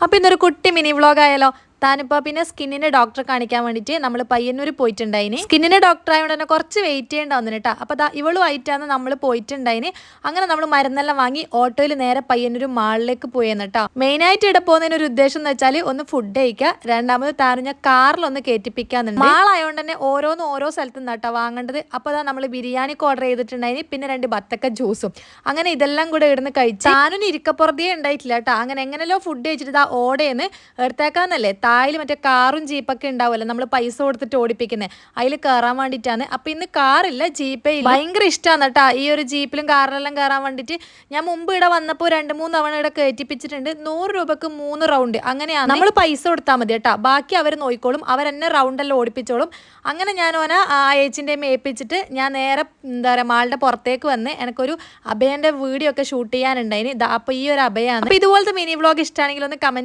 അപ്പോൾ ഇന്നൊരു കുട്ടി മിനി വ്ളോഗ് ആയാലോ. താനിപ്പോൾ പിന്നെ സ്കിന്നിൻ്റെ ഡോക്ടറെ കാണിക്കാൻ വേണ്ടിയിട്ട് നമ്മൾ പയ്യന്നൂർ പോയിട്ടുണ്ടായിന്. സ്കിന്നിൻ്റെ ഡോക്ടർ ആയതുകൊണ്ട് തന്നെ കുറച്ച് വെയിറ്റ് ചെയ്യേണ്ടാവുന്നു കേട്ടോ. അപ്പോൾ ഇവളുമായിട്ടാണ് നമ്മൾ പോയിട്ടുണ്ടായിന്. അങ്ങനെ നമ്മൾ മരുന്നെല്ലാം വാങ്ങി ഓട്ടോയിൽ നേരെ പയ്യന്നൂർ മാളിലേക്ക് പോയെന്ന് കേട്ടോ. മെയിനായിട്ട് ഇവിടെ പോകുന്നതിന് ഒരു ഉദ്ദേശം എന്ന് വെച്ചാൽ ഒന്ന് ഫുഡ് കഴിക്കുക, രണ്ടാമത് താനും ഞാൻ കാറിലൊന്ന് കയറ്റിപ്പിക്കാന്നുണ്ട്. മാളായതുകൊണ്ട് തന്നെ ഓരോ സ്ഥലത്തു നിന്ന് കേട്ടോ വാങ്ങേണ്ടത്. അപ്പോൾ നമ്മൾ ബിരിയാണിക്ക് ഓർഡർ ചെയ്തിട്ടുണ്ടായിന്, പിന്നെ 2 ബത്തക്ക ജ്യൂസും. അങ്ങനെ ഇതെല്ലാം കൂടെ ഇവിടുന്ന് കഴിച്ചു. താനും ഇരിക്കപ്പുറത്തേ ഉണ്ടായിട്ടില്ല കേട്ടോ. അങ്ങനെ എങ്ങനെയല്ലോ ഫുഡ് കഴിച്ചിട്ട് ഓടേന്ന് എടുത്തേക്കാന്നല്ലേ. തായിൽ മറ്റേ കാറും ജീപ്പൊക്കെ ഉണ്ടാവുമല്ലോ, നമ്മൾ പൈസ കൊടുത്തിട്ട് ഓടിപ്പിക്കുന്നത്, അതിൽ കയറാൻ വേണ്ടിയിട്ടാണ്. അപ്പം ഇന്ന് കാറില്ല, ജീപ്പേ ഇല്ല. ഭയങ്കര ഇഷ്ടമാണ് കേട്ടോ ഈ ഒരു ജീപ്പിലും കാറിലെല്ലാം കയറാൻ വേണ്ടിയിട്ട്. ഞാൻ മുമ്പ് ഇവിടെ വന്നപ്പോൾ 2-3 തവണ ഇവിടെ കയറ്റിപ്പിച്ചിട്ടുണ്ട്. 100 രൂപക്ക് 3 റൗണ്ട് അങ്ങനെയാണ്. നമ്മൾ പൈസ കൊടുത്താൽ മതി കേട്ടോ, ബാക്കി അവർ നോക്കിക്കോളും, അവരെന്നെ റൗണ്ടെല്ലാം ഓടിപ്പിച്ചോളും. അങ്ങനെ ഞാൻ ഏച്ചിൻ്റെ ഏൽപ്പിച്ചിട്ട് ഞാൻ നേരെ എന്താ പറയുക മാളുടെ പുറത്തേക്ക് വന്ന് എനിക്കൊരു അഭയൻ്റെ വീഡിയോ ഒക്കെ ഷൂട്ട് ചെയ്യാനുണ്ടായിന്. അപ്പോൾ ഈ ഒരു അഭയാണ്. അപ്പോൾ ഇതുപോലത്തെ മിനി വ്ളോഗ് ഇഷ്ടമാണെങ്കിൽ ഒന്ന് കമൻറ്റ്